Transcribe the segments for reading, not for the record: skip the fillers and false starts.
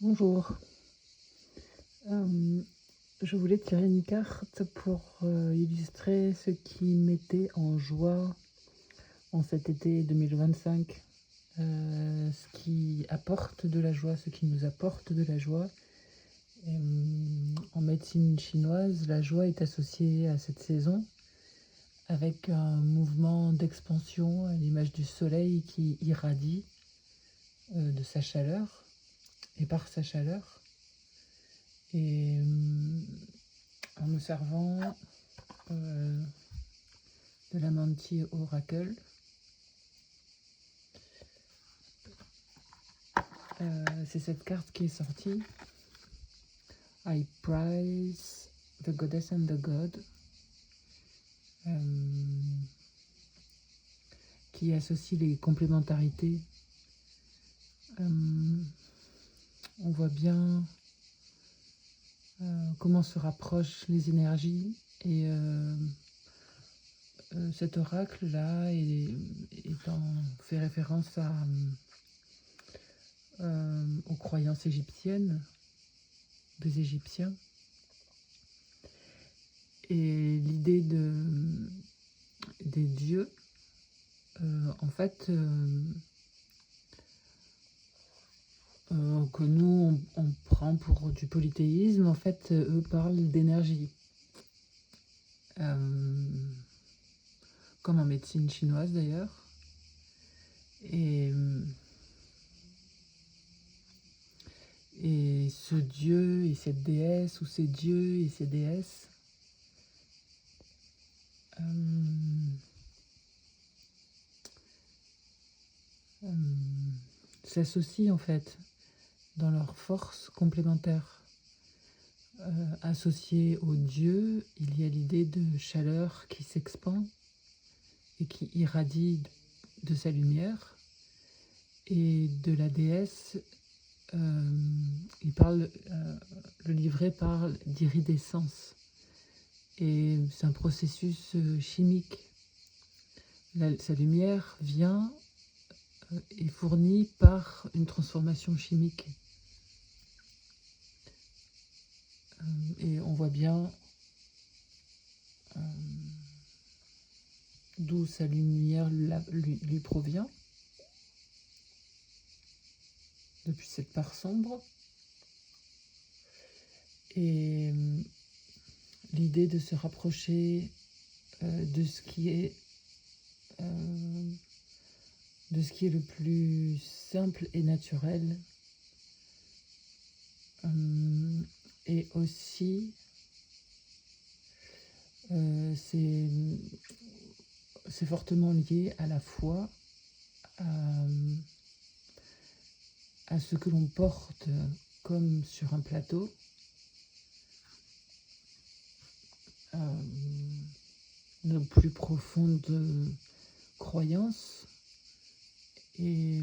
Bonjour. Euh, je voulais tirer une carte pour illustrer ce qui m'était en joie en cet été 2025. Ce qui apporte de la joie, ce qui nous apporte de la joie. En médecine chinoise, la joie est associée à cette saison avec un mouvement d'expansion à l'image du soleil qui irradie de sa chaleur et par sa chaleur. Et en me servant de la mantille Oracle, c'est cette carte qui est sortie. I prize the goddess and the god, qui associe les complémentarités. On voit bien comment se rapprochent les énergies et cet oracle-là fait référence aux croyances égyptiennes des Égyptiens. Et l'idée des dieux, en fait, que nous, on prend pour du polythéisme, en fait, eux parlent d'énergie. Comme en médecine chinoise d'ailleurs. Et ce dieu et cette déesse, ou ces dieux et ces déesses, s'associent en fait dans leurs forces complémentaires. Associé au dieu, il y a l'idée de chaleur qui s'expand et qui irradie de sa lumière. Et de la déesse, le livret parle d'iridescence. Et c'est un processus chimique. Sa lumière vient est fournie par une transformation chimique. Et on voit bien d'où sa lumière lui provient, depuis cette part sombre. Et l'idée de se rapprocher de ce qui est le plus simple et naturel, et aussi c'est fortement lié à la foi, à ce que l'on porte comme sur un plateau, nos plus profondes croyances et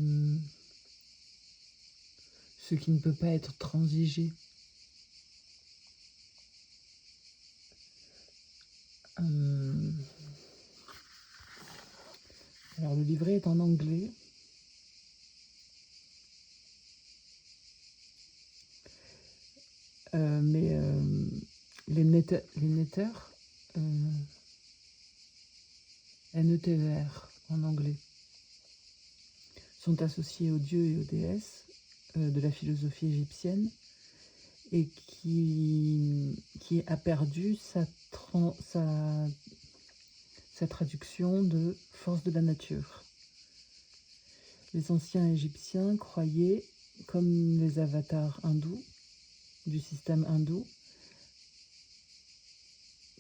ce qui ne peut pas être transigé. Alors le livret est en anglais. Mais les netters, NETER en anglais, sont associés aux dieux et aux déesses de la philosophie égyptienne, et qui a perdu sa traduction de force de la nature. Les anciens égyptiens croyaient, comme les avatars hindous, du système hindou,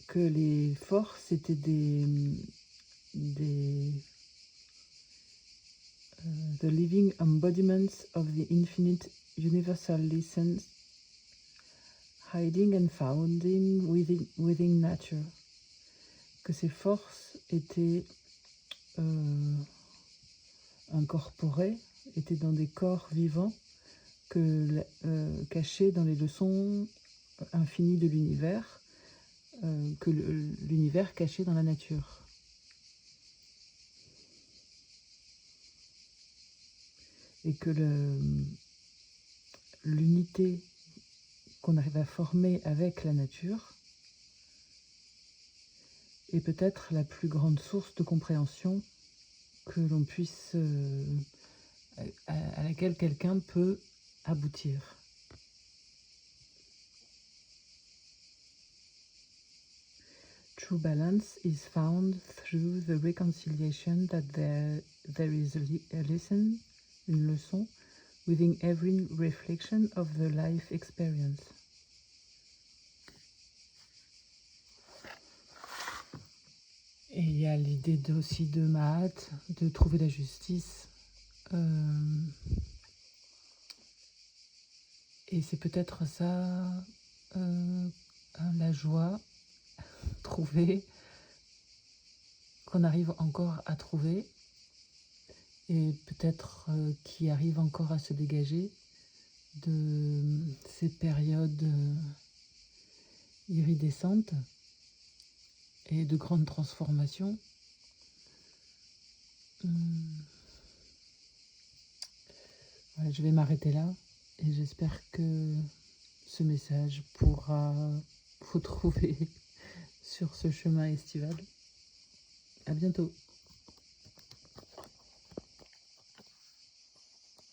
que les forces étaient the living embodiments of the infinite universal essence, hiding and founding within nature. Que ces forces étaient incorporées, étaient dans des corps vivants, cachés dans les leçons infinies de l'univers, que l'univers caché dans la nature. Et que l'unité qu'on arrive à former avec la nature est peut-être la plus grande source de compréhension que l'on puisse, à laquelle quelqu'un peut aboutir. True balance is found through the reconciliation that there is a lesson, une leçon, within every reflection of the life experience. Et il y a l'idée aussi de Mahat, de trouver la justice. Et c'est peut-être ça, la joie, trouver, qu'on arrive encore à trouver, et peut-être qui arrive encore à se dégager de ces périodes iridescentes et de grandes transformations. Voilà, je vais m'arrêter là et j'espère que ce message pourra vous trouver sur ce chemin estival. À bientôt.